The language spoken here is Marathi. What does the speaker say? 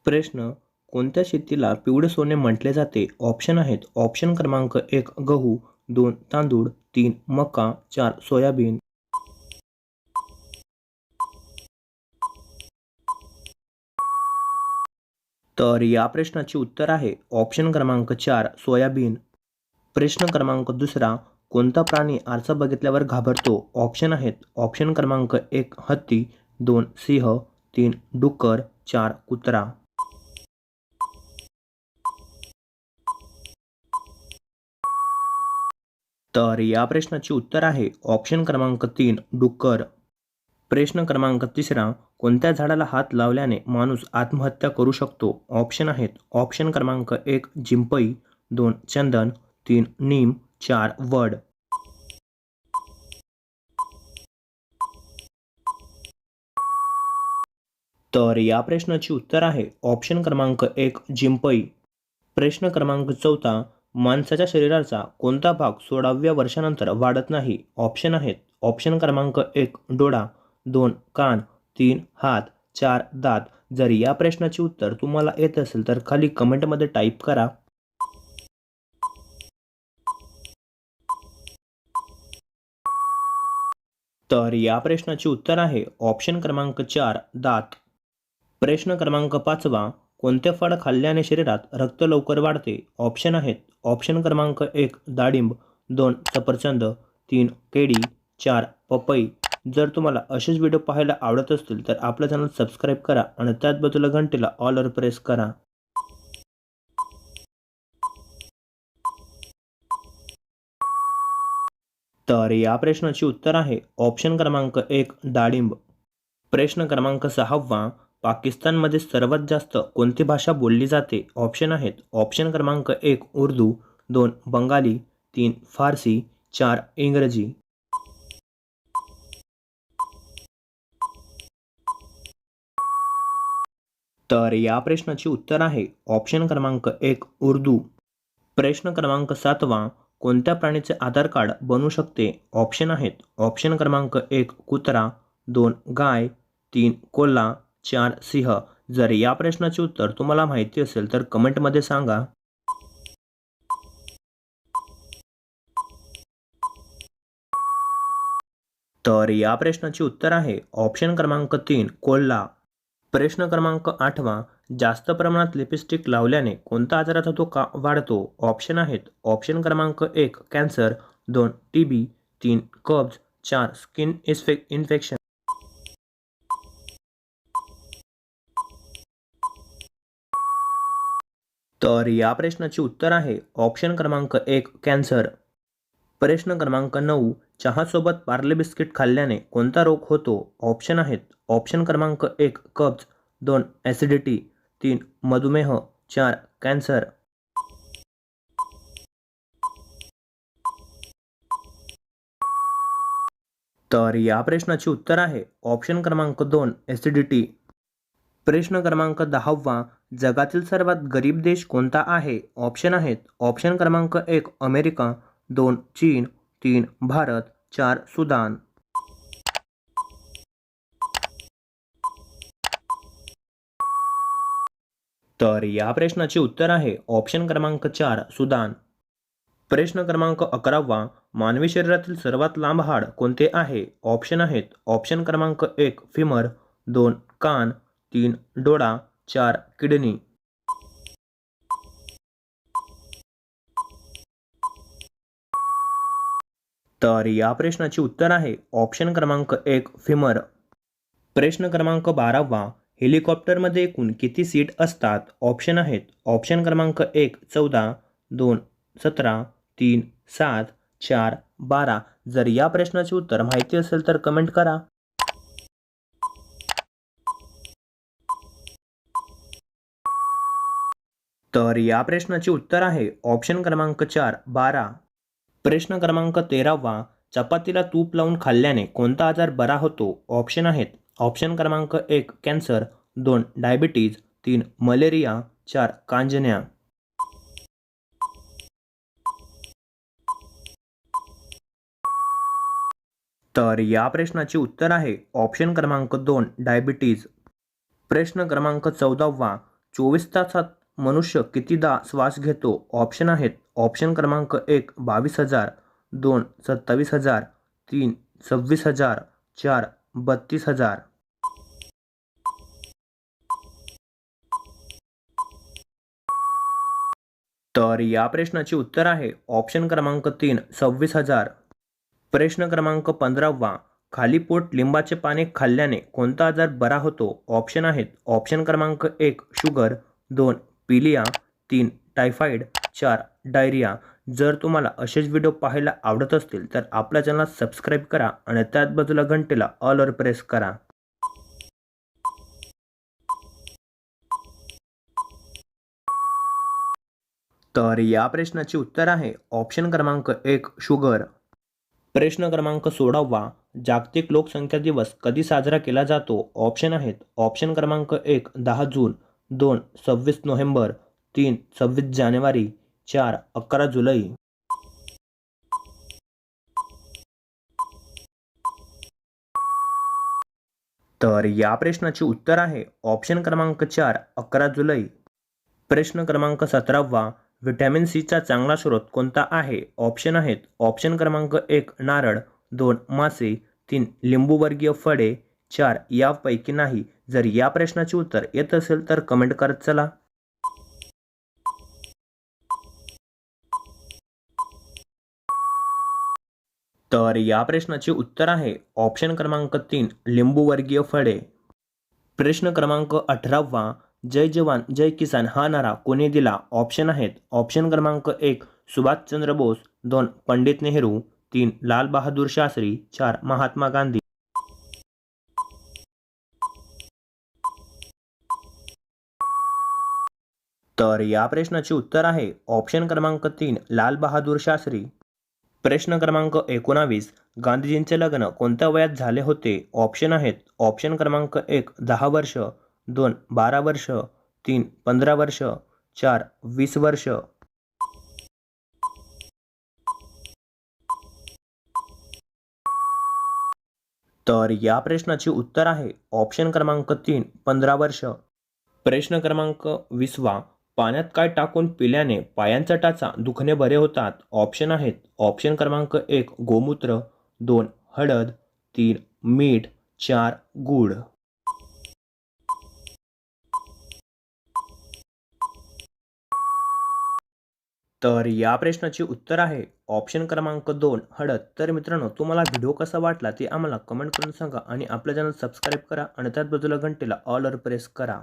प्रश्न. कोणत्या शेतीला पिवळे सोने म्हटले जाते? ऑप्शन आहेत. ऑप्शन क्रमांक 1 गहू, 2 तांदूळ, 3 मका, 4 सोयाबीन. तर या प्रश्नाचे उत्तर आहे ऑप्शन क्रमांक 4 सोयाबीन. प्रश्न क्रमांक दुसरा. कोणता प्राणी आरसा बघितल्यावर घाबरतो? ऑप्शन आहेत. ऑप्शन क्रमांक 1 हत्ती, 2 सिंह, 3 डुक्कर, 4 कुत्रा. तर या प्रश्नाचे उत्तर आहे ऑप्शन क्रमांक 3 डुक्कर. प्रश्न क्रमांक तिसरा. कोणत्या झाडाला हात लावल्याने माणूस आत्महत्या करू शकतो? ऑप्शन आहेत. ऑप्शन क्रमांक 1 जिंपई, 2 चंदन, 3 नीम, 4 वड. तर या प्रश्नाचे उत्तर आहे ऑप्शन क्रमांक 1 जिंपई. प्रश्न क्रमांक चौथा. माणसाच्या शरीराचा कोणता भाग 16व्या वर्षानंतर वाढत नाही? ऑप्शन आहेत. ऑप्शन क्रमांक 1 डोळा, 2 कान, 3 हात, 4 दात. जर या प्रश्नाचे उत्तर तुम्हाला येत असेल तर खाली कमेंटमध्ये टाईप करा. तर या प्रश्नाचे उत्तर आहे ऑप्शन क्रमांक 4 दात. प्रश्न क्रमांक 5वा. कोणते फळ खाल्ल्याने शरीरात रक्त लवकर वाढते? ऑप्शन आहेत. ऑप्शन क्रमांक 1 डाळिंब, 2 सफरचंद, 3 केळी, 4 पपई. जर तुम्हाला असेच व्हिडिओ पाहायला आवडत असतील तर आपलं चॅनल सबस्क्राईब करा आणि त्याच बाजूला घंटेला ऑलवर प्रेस करा. तर या प्रश्नाचे उत्तर आहे ऑप्शन क्रमांक 1 डाळिंब. प्रश्न क्रमांक 6वा. पाकिस्तानमध्ये सर्वात जास्त कोणती भाषा बोलली जाते? ऑप्शन आहेत. ऑप्शन क्रमांक 1 उर्दू, 2 बंगाली, 3 फारसी, 4 इंग्रजी. तर या प्रश्नाचे उत्तर आहे ऑप्शन क्रमांक 1 उर्दू. प्रश्न क्रमांक 7वा. कोणत्या प्राणीचे आधार कार्ड बनू शकते? ऑप्शन आहेत. ऑप्शन क्रमांक 1 कुत्रा, 2 गाय, 3 कोल्हा, 4 सिंह. जर या प्रश्नाचे उत्तर तुम्हाला माहिती असेल तर कमेंटमध्ये सांगा. तर या प्रश्नाचे उत्तर आहे ऑप्शन क्रमांक 3 कोल्हा. प्रश्न क्रमांक 8वा. जास्त प्रमाणात लिपस्टिक लावल्याने कोणत्या आजाराचा धोका वाढतो? ऑप्शन आहेत. ऑप्शन क्रमांक 1 कॅन्सर, 2 टीबी, 3 कब्ज, 4 स्किन इन्फेक्शन. तर या प्रश्नाचे उत्तर आहे ऑप्शन क्रमांक 1 कॅन्सर. प्रश्न क्रमांक 9. चहासोबत पार्ले बिस्किट खाल्ल्याने कोणता रोग होतो? ऑप्शन आहेत. ऑप्शन क्रमांक 1 कब्ज, 2 ॲसिडिटी, 3 मधुमेह, 4 कॅन्सर. तर या प्रश्नाचे उत्तर आहे ऑप्शन क्रमांक 2 ॲसिडिटी. प्रश्न क्रमांक 10वा. जगातील सर्वात गरीब देश कोणता आहे? ऑप्शन आहेत. ऑप्शन क्रमांक 1 अमेरिका, 2 चीन, 3 भारत, 4 सुदान. तर या प्रश्नाचे उत्तर आहे ऑप्शन क्रमांक 4 सुदान. प्रश्न क्रमांक 11वा. मानवी शरीरातील सर्वात लांब हाड कोणते आहे? ऑप्शन आहेत. ऑप्शन क्रमांक 1 फिमर, 2 कान, 3 डोळा, 4 किडनी. तर या प्रश्नाचे उत्तर आहे ऑप्शन क्रमांक 1 फिमर. प्रश्न क्रमांक 12वा. हेलिकॉप्टरमध्ये एकूण किती सीट असतात? ऑप्शन आहेत. ऑप्शन क्रमांक 1 14, 2 17, 3 7, 4 12. जर या प्रश्नाचे उत्तर माहिती असेल तर कमेंट करा. तर या प्रश्नाचे उत्तर आहे ऑप्शन क्रमांक 4 12. प्रश्न क्रमांक 13वा. चपातीला तूप लावून खाल्ल्याने कोणता आजार बरा होतो? ऑप्शन आहेत. ऑप्शन क्रमांक 1 कॅन्सर, 2 डायबिटीज, 3 मलेरिया, 4 कांजण्या. तर या प्रश्नाचे उत्तर आहे ऑप्शन क्रमांक 2 डायबिटीज. प्रश्न क्रमांक 14वा. 24 तासात मनुष्य कितीदा श्वास घेतो? ऑप्शन आहेत. ऑप्शन क्रमांक 1 22,000, 2 27,000, 3 26,000, 4 32,000. तर या प्रश्नाचे उत्तर आहे ऑप्शन क्रमांक 3 26,000. प्रश्न क्रमांक 15वा. खाली पोट लिंबाचे पाने खाल्ल्याने कोणता आजार बरा होतो? ऑप्शन आहेत. ऑप्शन क्रमांक 1 शुगर, 2 पिलिया, 3 टायफॉइड, 4 डायरिया. जर तुम्हाला असेच व्हिडिओ पाहायला आवडत असतील तर आपल्या चॅनलला सबस्क्राईब करा आणि त्याच बाजूला घंटेला ऑलवर प्रेस करा. तर या प्रश्नाचे उत्तर आहे ऑप्शन क्रमांक 1 शुगर. प्रश्न क्रमांक 16वा. जागतिक लोकसंख्या दिवस कधी साजरा केला जातो? ऑप्शन आहेत. ऑप्शन क्रमांक 1 10 जून, 2 26 नोव्हेंबर, 3 26 जानेवारी, 4 11 जुलै. तर या प्रश्नाचे उत्तर आहे ऑप्शन क्रमांक 4 11 जुलै. प्रश्न क्रमांक 17वा. व्हिटॅमिन सीचा चांगला स्रोत कोणता आहे? ऑप्शन आहेत. ऑप्शन क्रमांक 1 नारळ, 2 मासे, 3 लिंबूवर्गीय फळे, 4 यापैकी नाही. जर या प्रश्नाचे उत्तर येत असेल तर कमेंट करत चला. तर या प्रश्नाचे उत्तर आहे ऑप्शन क्रमांक 3 लिंबूवर्गीय फळे. प्रश्न क्रमांक 18वा. जय जवान जय किसान हा नारा कोणी दिला? ऑप्शन आहेत. ऑप्शन क्रमांक 1 सुभाषचंद्र बोस, 2 पंडित नेहरू, 3 लाल बहादूर शास्त्री, 4 महात्मा गांधी. तर या प्रश्नाचे उत्तर आहे ऑप्शन क्रमांक 3 लाल बहादूर शास्त्री. प्रश्न क्रमांक 19. गांधीजींचे लग्न कोणत्या वयात झाले होते? ऑप्शन आहेत. ऑप्शन क्रमांक 1 10 वर्ष, 2 12 वर्ष, 3 15 वर्ष, 4 20 वर्ष. तर या प्रश्नाचे उत्तर आहे ऑप्शन क्रमांक 3 15 वर्ष. प्रश्न क्रमांक 20वा. पाण्यात काय टाकून पिल्याने पायांचा टाचा दुखणे बरे होतात? ऑप्शन आहेत. ऑप्शन क्रमांक 1 गोमूत्र, 2 हळद, 3 मीठ, 4 गूळ. तर या प्रश्नाचे उत्तर आहे ऑप्शन क्रमांक 2 हळद. तर मित्रांनो, तुम्हाला व्हिडिओ कसा वाटला ते आम्हाला कमेंट करून सांगा आणि आपल्या चॅनल सबस्क्राईब करा आणि त्याच बाजूला घंटेला ऑलवर प्रेस करा.